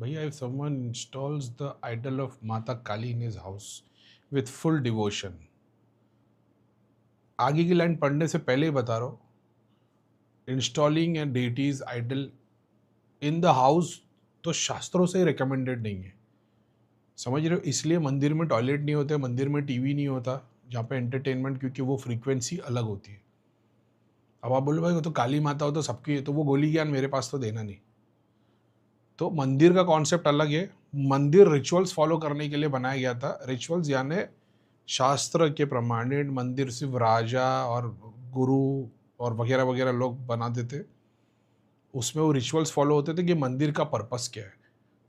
भैया if someone installs the idol of माता Kali in his house with full devotion, आगे की लाइन पढ़ने से पहले ही बता रहा हूँ, installing and deities idol in the house तो शास्त्रों से रिकमेंडेड नहीं है। समझ रहे हो? इसलिए मंदिर में टॉयलेट नहीं होते, मंदिर में टीवी नहीं होता जहाँ पे एंटरटेनमेंट, क्योंकि वो फ्रीक्वेंसी अलग होती है। अब आप बोलो भाई वो तो काली माता हो तो सबकी है, तो वो गोली ज्ञान मेरे पास तो देना नहीं। तो मंदिर का कॉन्सेप्ट अलग है। मंदिर रिचुअल्स फॉलो करने के लिए बनाया गया था। रिचुअल्स यानी शास्त्र के प्रमाणित मंदिर सिर्फ राजा और गुरु और वगैरह वगैरह लोग बनाते थे। उसमें वो रिचुअल्स फॉलो होते थे कि मंदिर का पर्पस क्या है,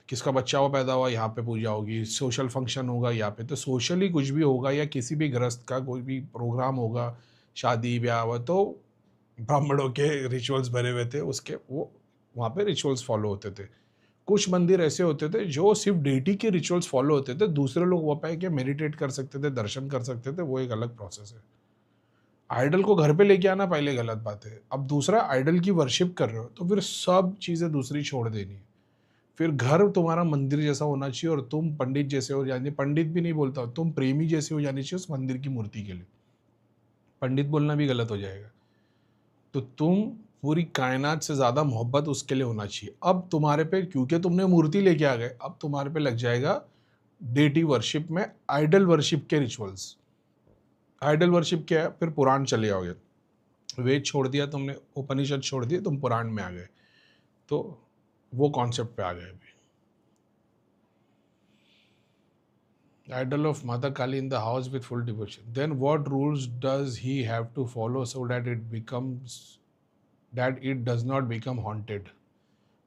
किसका बच्चा हुआ पैदा हुआ यहाँ पे पूजा होगी, सोशल फंक्शन होगा यहाँ पे, तो सोशली कुछ भी होगा या किसी भी गृहस्थ का कोई भी प्रोग्राम होगा, शादी ब्याह हुआ, तो ब्राह्मणों के रिचुअल्स भरे हुए थे उसके, वो वहाँ पे रिचुअल्स फॉलो होते थे। कुछ मंदिर ऐसे होते थे जो सिर्फ डेटी के रिचुअल्स फॉलो होते थे, दूसरे लोग वहाँ पे के मेडिटेट कर सकते थे, दर्शन कर सकते थे, वो एक अलग प्रोसेस है। आइडल को घर पे लेके आना पहले गलत बात है। अब दूसरा, आइडल की वर्शिप कर रहे हो तो फिर सब चीज़ें दूसरी छोड़ देनी है। फिर घर तुम्हारा मंदिर जैसा होना चाहिए और तुम पंडित जैसे हो जाने, पंडित भी नहीं बोलता, तुम प्रेमी जैसे हो जानी चाहिए उस मंदिर की मूर्ति के लिए। पंडित बोलना भी गलत हो जाएगा। तो तुम पूरी कायनात से ज़्यादा मोहब्बत उसके लिए होना चाहिए। अब तुम्हारे पे, क्योंकि तुमने मूर्ति लेके आ गए, अब तुम्हारे पे लग जाएगा डेटी वर्शिप में आइडल वर्शिप के रिचुअल्स। आइडल वर्शिप क्या है? फिर पुराण चले आओगे। वेद छोड़ दिया तुमने, उपनिषद छोड़ दिए, तुम पुराण में आ गए, तो वो कॉन्सेप्ट पे आ गए अभी। Idol of Mata Kali in the house with full devotion. Then what rules does he have to follow so that it does not become haunted?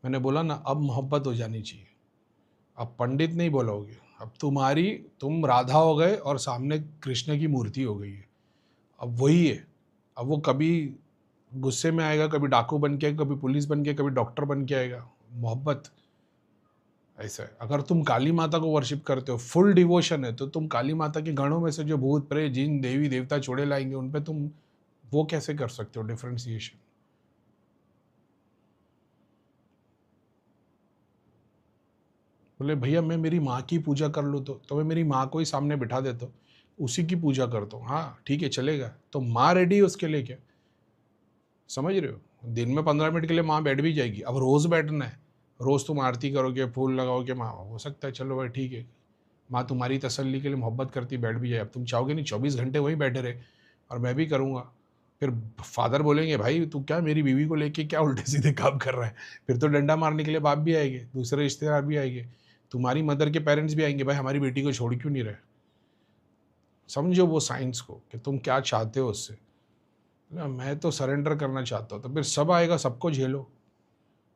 मैंने बोला ना, अब मोहब्बत हो जानी चाहिए। अब पंडित नहीं बोलोगे, अब तुम राधा हो गए और सामने कृष्ण की मूर्ति हो गई है। अब वही है। अब वो कभी गुस्से में आएगा, कभी डाकू बन के, कभी पुलिस बन के, कभी डॉक्टर बन के आएगा। मोहब्बत ऐसा है। अगर तुम काली माता को वर्शिप करते हो, फुल डिवोशन है, तो तुम काली माता के गणों में से जो भूत प्रेत जिन देवी देवता चुड़ैल लाएंगे उन पे तुम वो कैसे कर सकते हो डिफ्रेंसिएशन? बोले भैया मैं मेरी माँ की पूजा कर लूँ तो मैं मेरी माँ को ही सामने बिठा देता हूँ, उसी की पूजा करता हूँ। हाँ ठीक है, चलेगा। तो माँ रेडी है उसके लिए क्या? समझ रहे हो? दिन में 15 मिनट के लिए माँ बैठ भी जाएगी। अब रोज़ बैठना है, रोज़ तुम आरती करोगे, फूल लगाओगे, माँ हो सकता है, चलो भाई ठीक है, माँ तुम्हारी तसल्ली के लिए मोहब्बत करती बैठ भी जाए। अब तुम चाहोगे नहीं 24 घंटे वहीं बैठे रहे, और मैं भी करूँगा। फिर फादर बोलेंगे भाई तू क्या मेरी बीवी को लेके क्या उल्टे सीधे काम कर रहा है? फिर तो डंडा मारने के लिए बाप भी आएंगे, दूसरे रिश्तेदार भी आएंगे, तुम्हारी मदर के पेरेंट्स भी आएंगे, भाई हमारी बेटी को छोड़ क्यों नहीं रहे? समझो वो साइंस को कि तुम क्या चाहते हो उससे। ना मैं तो सरेंडर करना चाहता हूँ, तो फिर सब आएगा, सबको झेलो।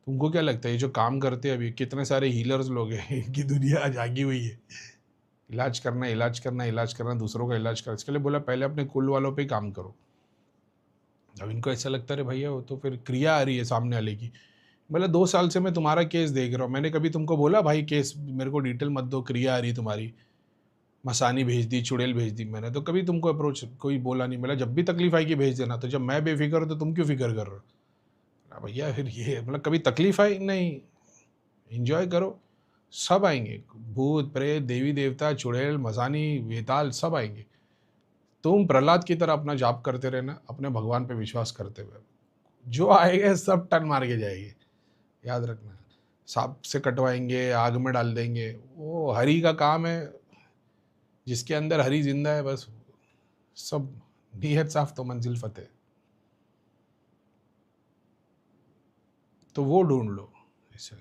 तुमको क्या लगता है ये जो काम करते हैं अभी, कितने सारे हीलर्स लोग हैं, इनकी दुनिया आज आगी हुई है। इलाज करना, इलाज करना, इलाज करना, दूसरों का इलाज करना। इसके लिए बोला पहले अपने कुल वालों पे ही काम करो। अब इनको ऐसा लगता है भैया वो तो फिर क्रिया आ रही है सामने वाले की। बोला 2 साल से मैं तुम्हारा केस देख रहा हूँ, मैंने कभी तुमको बोला भाई केस मेरे को डिटेल मत दो, क्रिया आ रही है तुम्हारी, मसानी भेज दी, चुड़ैल भेज दी, मैंने तो कभी तुमको अप्रोच कोई बोला नहीं। बोला जब भी तकलीफ आएगी भेज देना। तो जब मैं बेफिक्र हूँ तो तुम क्यों फिक्र कर रहे हो? भैया फिर ये मतलब कभी तकलीफ आई नहीं, एंजॉय करो। सब आएंगे, भूत प्रेत देवी देवता चुड़ैल मसानी वेताल सब आएंगे। तुम प्रहलाद की तरह अपना जाप करते रहना, अपने भगवान पे विश्वास करते हुए, जो आएगा सब टन मार के जाएंगे। याद रखना, सांप से कटवाएंगे, आग में डाल देंगे, वो हरि का काम है। जिसके अंदर हरि जिंदा है बस सब, नीयत साफ तो मंजिल फतेह। तो वो ढूंढ लो ऐसे।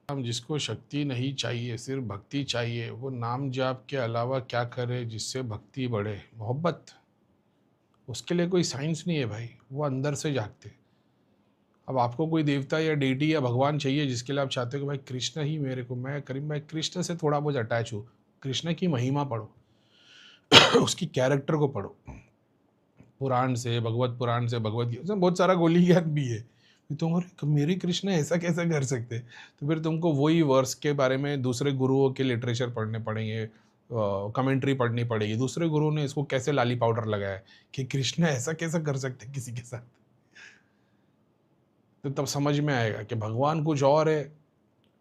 हम जिसको शक्ति नहीं चाहिए, सिर्फ भक्ति चाहिए, वो नाम जाप के अलावा क्या करे जिससे भक्ति बढ़े? मोहब्बत। उसके लिए कोई साइंस नहीं है भाई, वो अंदर से जागते। अब आपको कोई देवता या डेटी या भगवान चाहिए जिसके लिए आप चाहते हो कि भाई कृष्ण ही मेरे को, मैं करीम भाई कृष्ण से थोड़ा बहुत अटैच हूँ, कृष्ण की महिमा पढ़ो, उसकी कैरेक्टर को पढ़ो, पुराण से, भगवत पुराण से, भगवत गीता से बहुत सारा गोली ज्ञान भी है। तुम मेरे कृष्ण ऐसा कैसा कर सकते? तो फिर तुमको वही वर्स के बारे में दूसरे गुरुओं के लिटरेचर पढ़ने पड़ेंगे, कमेंट्री पढ़नी पड़ेगी, दूसरे गुरुओं ने इसको कैसे लाली पाउडर लगाया है कि कृष्ण ऐसा कैसा कर सकते किसी के साथ। तो तब समझ में आएगा कि भगवान कुछ और है,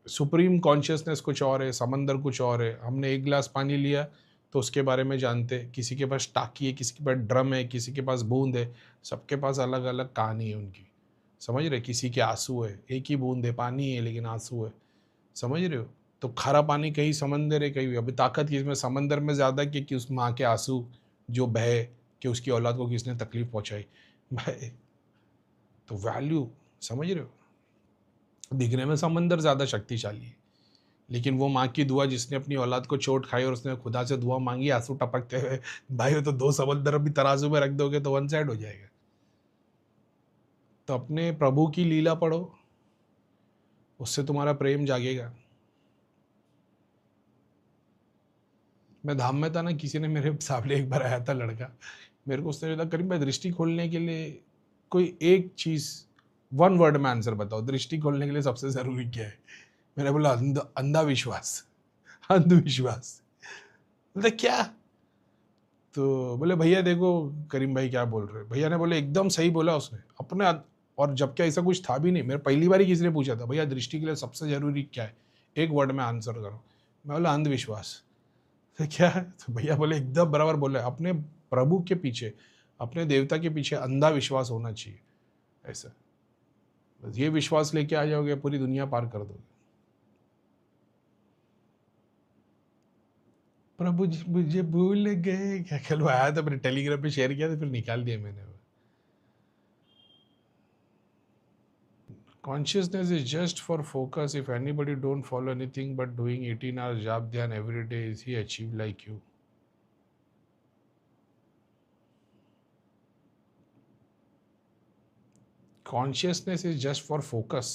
सुप्रीम कॉन्शियसनेस कुछ और है, समंदर कुछ और है। हमने एक गिलास पानी लिया तो उसके बारे में जानते, किसी के पास टाकी है, किसी के पास ड्रम है, किसी के पास बूंद है, सबके पास अलग अलग कहानी है उनकी। समझ रहे? किसी के आंसू है, एक ही बूंद है, पानी है लेकिन आंसू है। समझ रहे हो? तो खारा पानी कहीं समंदर है, कहीं अभी ताकत किसमें, समंदर में ज़्यादा कि उस माँ के आंसू जो बहे कि उसकी औलाद को किसने तकलीफ पहुंचाई भाई। तो वैल्यू, समझ रहे हो? दिखने में समंदर ज़्यादा शक्तिशाली है, लेकिन वो माँ की दुआ जिसने अपनी औलाद को चोट खाई और उसने खुदा से दुआ मांगी आंसू टपकते हुए, भाई वो तो दो समंदर भी तराजू में रख दोगे तो वन साइड हो जाएगा। तो अपने प्रभु की लीला पढ़ो, उससे तुम्हारा प्रेम जागेगा। मैं धाम में था ना, किसी ने मेरे सामने एक बार आया था लड़का, मेरे को उसने बोला करीम भाई दृष्टि खोलने के लिए कोई एक चीज़, वन वर्ड में आंसर बताओ, दृष्टि खोलने के लिए सबसे ज़रूरी क्या है? मैंने बोला अंधा विश्वास। अंधविश्वास। बोले क्या? तो बोले भैया देखो करीम भाई क्या बोल रहे हैं। भैया ने बोले एकदम सही बोला उसने अपने और जबकि ऐसा कुछ था भी नहीं। मेरे पहली बार ही किसी ने पूछा था भैया दृष्टि के लिए सबसे जरूरी क्या है, एक वर्ड में आंसर करो। मैं बोला अंधविश्वास। तो क्या है? तो भैया बोले एकदम बराबर बोले, अपने प्रभु के पीछे, अपने देवता के पीछे अंधा विश्वास होना चाहिए। ऐसा बस ये विश्वास लेके आ जाओगे पूरी दुनिया पार कर दोगे। प्रभु जी मुझे भूल गए, क्या कल आया था, मैंने टेलीग्राम पे शेयर किया था फिर निकाल दिया मैंने। Consciousness is just for focus. If anybody don't follow anything but doing 18 hours jap dhyan every day, is he achieved like you? Consciousness is just for focus.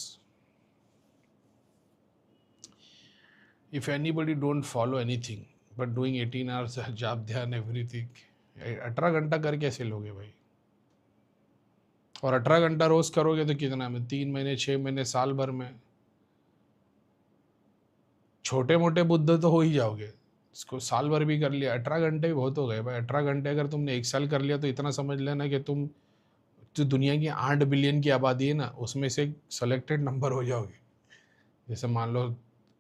If anybody don't follow anything but doing 18 hours jap dhyan everything, 18 घंटा कर कैसे लोगे भाई? और 18 घंटा रोज करोगे तो कितना में, 3 महीने 6 महीने साल भर में छोटे मोटे बुद्ध तो हो ही जाओगे। इसको साल भर भी कर लिया, 18 घंटे भी बहुत हो गए भाई। 18 घंटे अगर तुमने एक साल कर लिया तो इतना समझ लेना कि तुम जो दुनिया की 8 बिलियन की आबादी है ना उसमें से एक सेलेक्टेड नंबर हो जाओगे। जैसे मान लो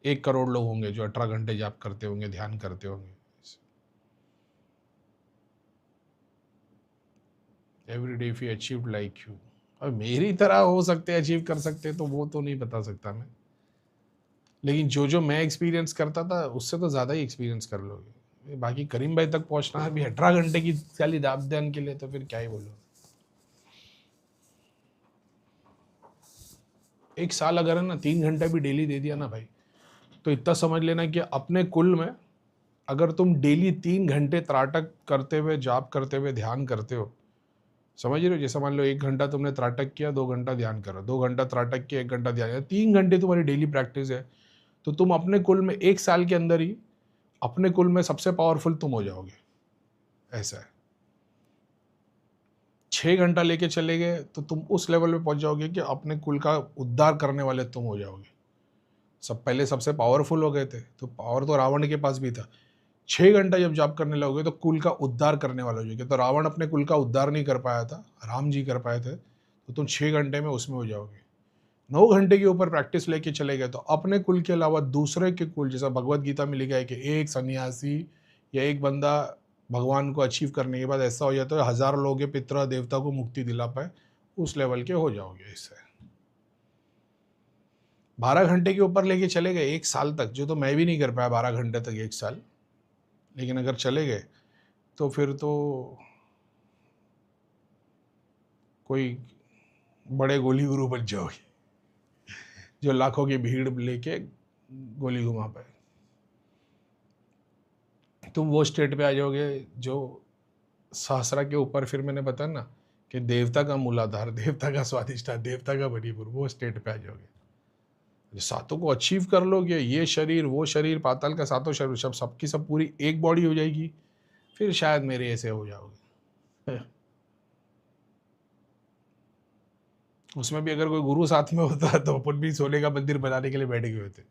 1 करोड़ लोग होंगे जो 18 घंटे जाप करते होंगे, ध्यान करते होंगे। Every day if you achieve like you, और मेरी तरह हो सकते अचीव कर सकते तो वो तो नहीं बता सकता मैं, लेकिन जो जो मैं एक्सपीरियंस करता था उससे तो ज़्यादा ही एक्सपीरियंस कर लोगे। बाकी करीम भाई तक पहुंचना है अभी 18 घंटे की खाली जाप ध्यान के लिए, तो फिर क्या ही बोलो। एक साल अगर है ना 3 घंटे भी डेली दे दिया ना भाई, तो इतना समझ लेना कि अपने कुल में अगर तुम डेली 3 घंटे त्राटक करते हुए, जाप करते हुए, ध्यान करते हो, समझ रहे हो? जैसे मान लो 1 घंटा तुमने त्राटक किया, 2 घंटा ध्यान करा, 2 घंटा त्राटक किया, 1 घंटा ध्यान किया, 3 घंटे तुम्हारी डेली प्रैक्टिस है, तो तुम अपने कुल में 1 साल के अंदर ही अपने कुल में सबसे पावरफुल तुम हो जाओगे। ऐसा है। 6 घंटा लेके चले गए तो तुम उस लेवल पे पहुंच जाओगे कि अपने कुल का उद्धार करने वाले तुम हो जाओगे। सब पहले सबसे पावरफुल हो गए थे, तो पावर तो रावण के पास भी था। 6 घंटा जब जाप करने लगोगे तो कुल का उद्धार करने वाले हो जाओगे। तो रावण अपने कुल का उद्धार नहीं कर पाया था, राम जी कर पाए थे, तो तुम 6 घंटे में उसमें हो जाओगे। 9 घंटे के ऊपर प्रैक्टिस लेके चले गए तो अपने कुल के अलावा दूसरे के कुल, जैसा भगवत गीता में लिखा है कि एक सन्यासी या एक बंदा भगवान को अचीव करने के बाद ऐसा हो जाता है 1000 लोग के पितृ देवता को मुक्ति दिला पाए, उस लेवल के हो जाओगे। इससे 12 घंटे के ऊपर लेके चले गए 1 साल तक, जो तो मैं भी नहीं कर पाया 12 घंटे तक 1 साल, लेकिन अगर चले गए तो फिर तो कोई बड़े गोली गुरु बन जाओगे जो लाखों की भीड़ लेके गोली घुमा पाए। तुम वो स्टेट पे आ जाओगे जो सहस्रा के ऊपर, फिर मैंने बताया ना कि देवता का मूलाधार, देवता का स्वादिष्ठान, देवता का मणिपुर, वो स्टेट पे आ जाओगे। जो सातों को अचीव कर लोगे, ये शरीर वो शरीर, पाताल का सातों शरीर, सबकी सब पूरी एक बॉडी हो जाएगी, फिर शायद मेरे ऐसे हो जाओगे। उसमें भी अगर कोई गुरु साथ में होता तो अपन भी सोने का मंदिर बनाने के लिए बैठे हुए थे।